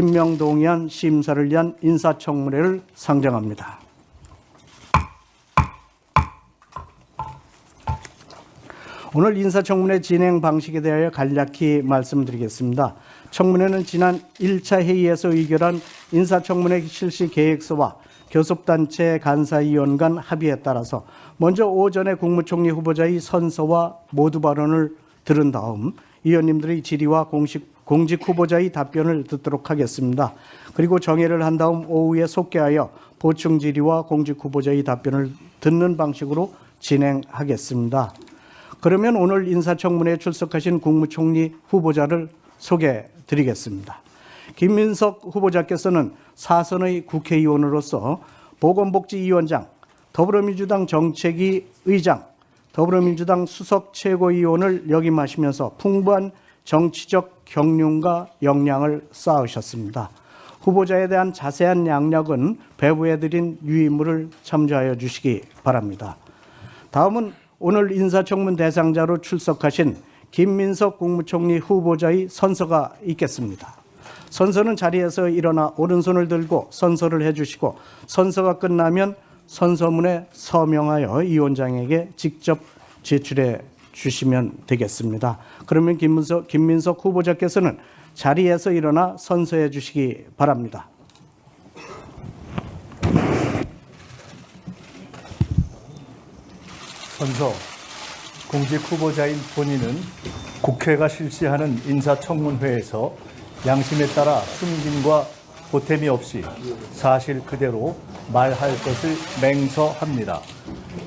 임명동의안 심사를 위한 인사청문회를 상정합니다. 오늘 인사청문회 진행 방식에 대하여 간략히 말씀드리겠습니다. 청문회는 지난 1차 회의에서 의결한 인사청문회 실시 계획서와 교섭단체 간사위원 간 합의에 따라서 먼저 오전에 국무총리 후보자의 선서와 모두 발언을 들은 다음 위원님들의 질의와 공직 후보자의 답변을 듣도록 하겠습니다. 그리고 정회를 한 다음 오후에 속개하여 보충 질의와 공직 후보자의 답변을 듣는 방식으로 진행하겠습니다. 그러면 오늘 인사청문회에 출석하신 국무총리 후보자를 소개해 드리겠습니다. 김민석 후보자께서는 사선의 국회의원으로서 보건복지위원장, 더불어민주당 정책위 의장, 더불어민주당 수석 최고위원을 역임하시면서 풍부한 정치적 경륜과 역량을 쌓으셨습니다. 후보자에 대한 자세한 양력은 배부해드린 유인물을 참조하여 주시기 바랍니다. 다음은 오늘 인사청문 대상자로 출석하신 김민석 국무총리 후보자의 선서가 있겠습니다. 선서는 자리에서 일어나 오른손을 들고 선서를 해주시고 선서가 끝나면 선서문에 서명하여 위원장에게 직접 제출해 주시면 되겠습니다. 그러면 김민석 후보자께서는 자리에서 일어나 선서해 주시기 바랍니다. 선서. 공직 후보자인 본인은 국회가 실시하는 인사청문회에서 양심에 따라 숨김과 보탬이 없이 사실 그대로 말할 것을 맹서합니다.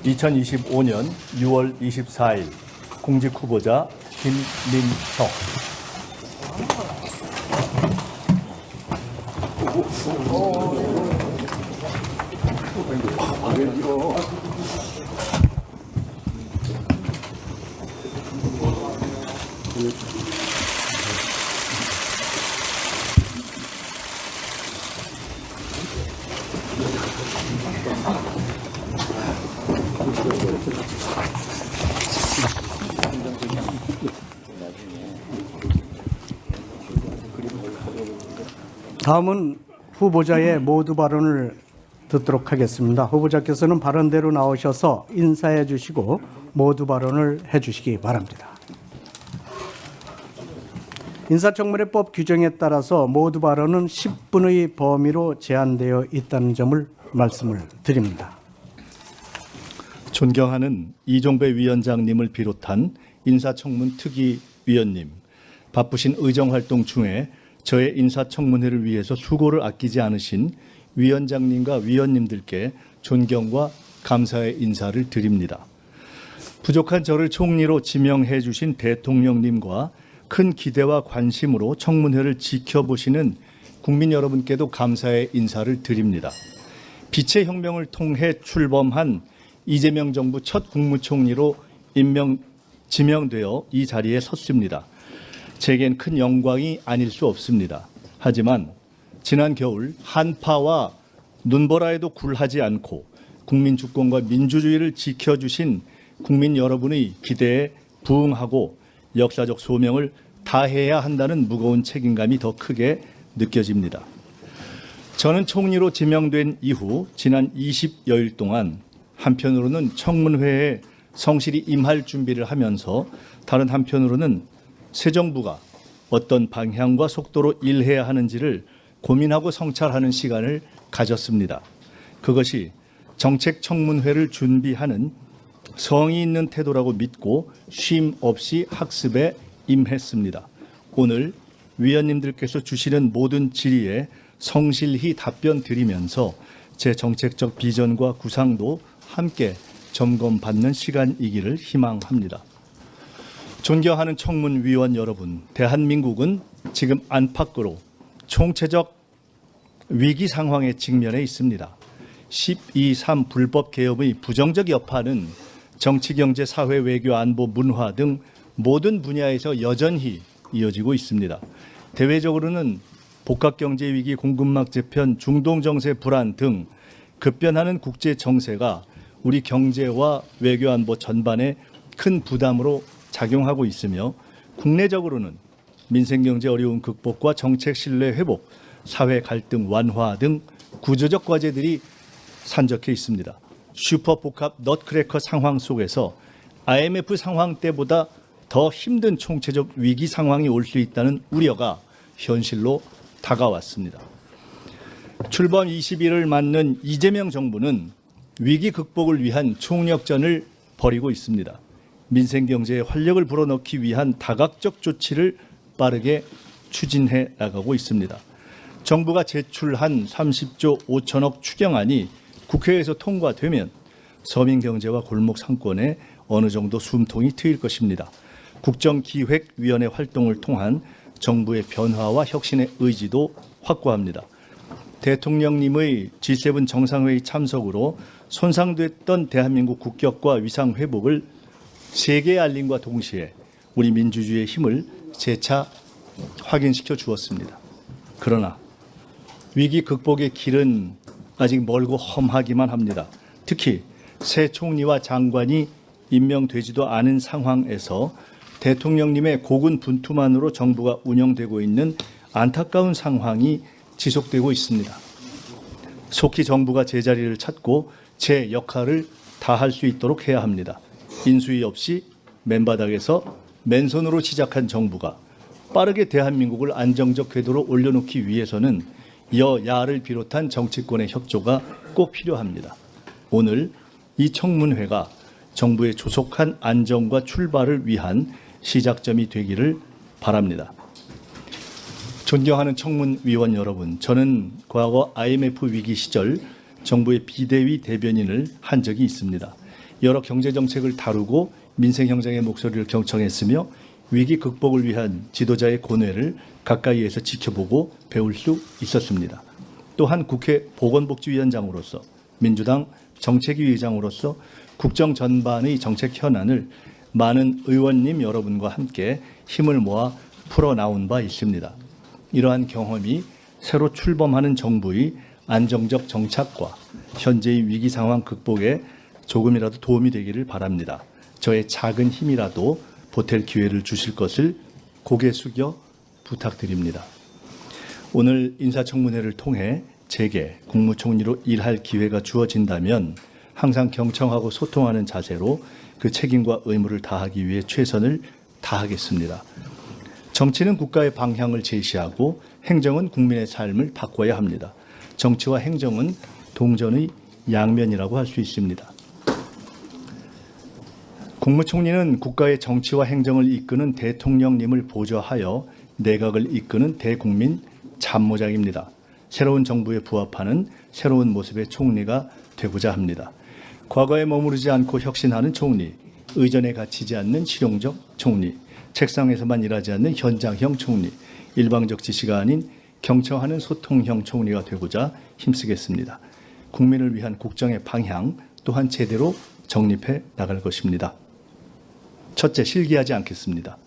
2025년 6월 24일 공직 후보자 김민석. 다음은 후보자의 모두 발언을 듣도록 하겠습니다. 후보자께서는 발언대로 나오셔서 인사해 주시고 모두 발언을 해 주시기 바랍니다. 인사청문회법 규정에 따라서 모두 발언은 10분의 범위로 제한되어 있다는 점을 말씀을 드립니다. 존경하는 이종배 위원장님을 비롯한 인사청문 특위위원님, 바쁘신 의정활동 중에 저의 인사청문회를 위해서 수고를 아끼지 않으신 위원장님과 위원님들께 존경과 감사의 인사를 드립니다. 부족한 저를 총리로 지명해 주신 대통령님과 큰 기대와 관심으로 청문회를 지켜보시는 국민 여러분께도 감사의 인사를 드립니다. 빛의 혁명을 통해 출범한 이재명 정부 첫 국무총리로 지명되어 이 자리에 섰습니다. 제겐 큰 영광이 아닐 수 없습니다. 하지만 지난 겨울 한파와 눈보라에도 굴하지 않고 국민 주권과 민주주의를 지켜주신 국민 여러분의 기대에 부응하고 역사적 소명을 다해야 한다는 무거운 책임감이 더 크게 느껴집니다. 저는 총리로 지명된 이후 지난 20여일 동안 한편으로는 청문회에 성실히 임할 준비를 하면서 다른 한편으로는 새 정부가 어떤 방향과 속도로 일해야 하는지를 고민하고 성찰하는 시간을 가졌습니다. 그것이 정책 청문회를 준비하는 성의 있는 태도라고 믿고 쉼 없이 학습에 임했습니다. 오늘 위원님들께서 주시는 모든 질의에 성실히 답변 드리면서 제 정책적 비전과 구상도 함께 점검받는 시간이기를 희망합니다. 존경하는 청문위원 여러분, 대한민국은 지금 안팎으로 총체적 위기 상황에 직면해 있습니다. 12.3 불법 개혁의 부정적 여파는 정치, 경제, 사회, 외교, 안보, 문화 등 모든 분야에서 여전히 이어지고 있습니다. 대외적으로는 복합경제 위기, 공급망 재편, 중동 정세 불안 등 급변하는 국제 정세가 우리 경제와 외교 안보 전반에 큰 부담으로 작용하고 있으며 국내적으로는 민생 경제 어려움 극복과 정책 신뢰 회복, 사회 갈등 완화 등 구조적 과제들이 산적해 있습니다. 슈퍼 복합 넛크래커 상황 속에서 IMF 상황 때보다 더 힘든 총체적 위기 상황이 올 수 있다는 우려가 현실로 다가왔습니다. 출범 20일을 맞는 이재명 정부는 위기 극복을 위한 총력전을 벌이고 있습니다. 민생 경제에 활력을 불어넣기 위한 다각적 조치를 빠르게 추진해 나가고 있습니다. 정부가 제출한 30조 5천억 추경안이 국회에서 통과되면 서민 경제와 골목 상권에 어느 정도 숨통이 트일 것입니다. 국정기획위원회 활동을 통한 정부의 변화와 혁신의 의지도 확고합니다. 대통령님의 G7 정상회의 참석으로 손상됐던 대한민국 국격과 위상 회복을 세계에 알림과 동시에 우리 민주주의의 힘을 재차 확인시켜 주었습니다. 그러나 위기 극복의 길은 아직 멀고 험하기만 합니다. 특히 새 총리와 장관이 임명되지도 않은 상황에서 대통령님의 고군분투만으로 정부가 운영되고 있는 안타까운 상황이 지속되고 있습니다. 속히 정부가 제자리를 찾고 제 역할을 다할 수 있도록 해야 합니다. 인수위 없이 맨바닥에서 맨손으로 시작한 정부가 빠르게 대한민국을 안정적 궤도로 올려놓기 위해서는 여야를 비롯한 정치권의 협조가 꼭 필요합니다. 오늘 이 청문회가 정부의 조속한 안정과 출발을 위한 시작점이 되기를 바랍니다. 존경하는 청문위원 여러분, 저는 과거 IMF 위기 시절 정부의 비대위 대변인을 한 적이 있습니다. 여러 경제정책을 다루고 민생 현장의 목소리를 경청했으며 위기 극복을 위한 지도자의 고뇌를 가까이에서 지켜보고 배울 수 있었습니다. 또한 국회 보건복지위원장으로서 민주당 정책위 의장으로서 국정 전반의 정책 현안을 많은 의원님 여러분과 함께 힘을 모아 풀어나온 바 있습니다. 이러한 경험이 새로 출범하는 정부의 안정적 정착과 현재의 위기 상황 극복에 조금이라도 도움이 되기를 바랍니다. 저의 작은 힘이라도 보탤 기회를 주실 것을 고개 숙여 부탁드립니다. 오늘 인사청문회를 통해 제게 국무총리로 일할 기회가 주어진다면 항상 경청하고 소통하는 자세로 그 책임과 의무를 다하기 위해 최선을 다하겠습니다. 정치는 국가의 방향을 제시하고 행정은 국민의 삶을 바꿔야 합니다. 정치와 행정은 동전의 양면이라고 할 수 있습니다. 국무총리는 국가의 정치와 행정을 이끄는 대통령님을 보좌하여 내각을 이끄는 대국민 참모장입니다. 새로운 정부에 부합하는 새로운 모습의 총리가 되고자 합니다. 과거에 머무르지 않고 혁신하는 총리, 의전에 갇히지 않는 실용적 총리, 책상에서만 일하지 않는 현장형 총리, 일방적 지시가 아닌 경청하는 소통형 총리가 되고자 힘쓰겠습니다. 국민을 위한 국정의 방향 또한 제대로 정립해 나갈 것입니다. 첫째, 실기하지 않겠습니다.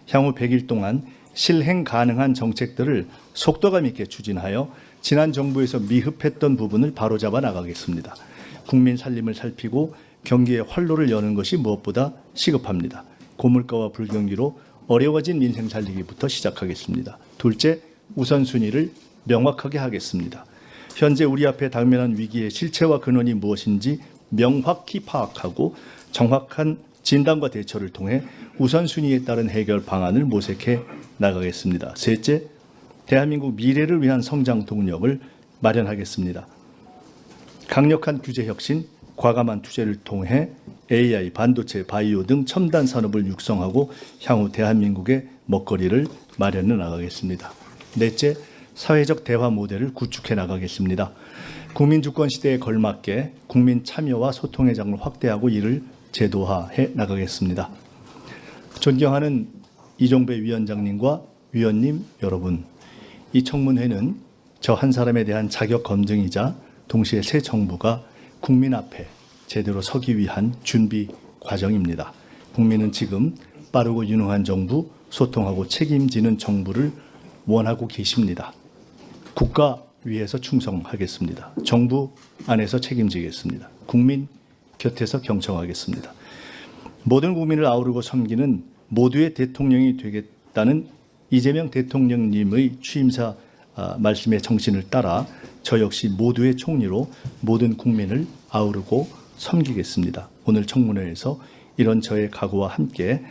향후 100일 동안 실행 가능한 정책들을 속도감 있게 추진하여 지난 정부에서 미흡했던 부분을 바로잡아 나가겠습니다. 국민 살림을 살피고 경기의 활로를 여는 것이 무엇보다 시급합니다. 고물가와 불경기로 어려워진 민생 살리기부터 시작하겠습니다. 둘째, 우선순위를 명확하게 하겠습니다. 현재 우리 앞에 당면한 위기의 실체와 근원이 무엇인지 명확히 파악하고 정확한 진단과 대처를 통해 우선순위에 따른 해결 방안을 모색해 나가겠습니다. 셋째, 대한민국 미래를 위한 성장 동력을 마련하겠습니다. 강력한 규제 혁신, 과감한 투자를 통해 AI, 반도체, 바이오 등 첨단 산업을 육성하고 향후 대한민국의 먹거리를 마련해 나가겠습니다. 넷째, 사회적 대화 모델을 구축해 나가겠습니다. 국민 주권 시대에 걸맞게 국민 참여와 소통의 장을 확대하고 이를 제도화해 나가겠습니다. 존경하는 이종배 위원장님과 위원님 여러분, 이 청문회는 저 한 사람에 대한 자격 검증이자 동시에 새 정부가 국민 앞에 제대로 서기 위한 준비 과정입니다. 국민은 지금 빠르고 유능한 정부, 소통하고 책임지는 정부를 원하고 계십니다. 국가 위에서 충성하겠습니다. 정부 안에서 책임지겠습니다. 국민 곁에서 경청하겠습니다. 모든 국민을 아우르고 섬기는 모두의 대통령이 되겠다는 이재명 대통령님의 취임사 말씀의 정신을 따라 저 역시 모두의 총리로 모든 국민을 아우르고 섬기겠습니다. 오늘 청문회에서 이런 저의 각오와 함께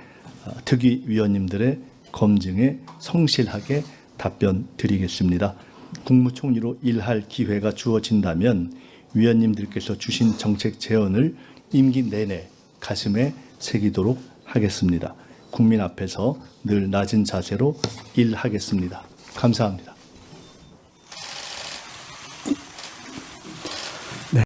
특위 위원님들의 검증에 성실하게 답변 드리겠습니다. 국무총리로 일할 기회가 주어진다면 위원님들께서 주신 정책 제언을 임기 내내 가슴에 새기도록 하겠습니다. 국민 앞에서 늘 낮은 자세로 일하겠습니다. 감사합니다.